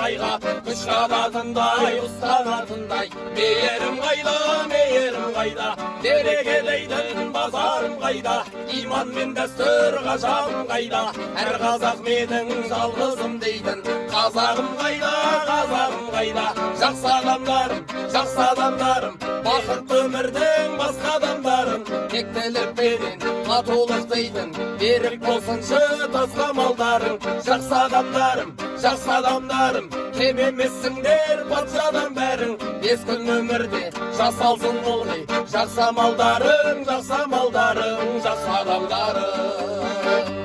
айға күш қанатындай ұстанатындай мейірім қайда береке дейтін базарым қайда иман мен дәстүр ғажабым қайда әр қазақ менің жалғызым дейтін қазағым қайда жақсы адамдарым бақытты өмірдің басқа адамдарым тектілік пенен татулық дейтін берік болсыншы таза малдарың жақсы адамдарым кем емессіңдер патшадан бәрің бес күн өмірде жасалсын ылғи жақсы амалдарың жақсы адамдарың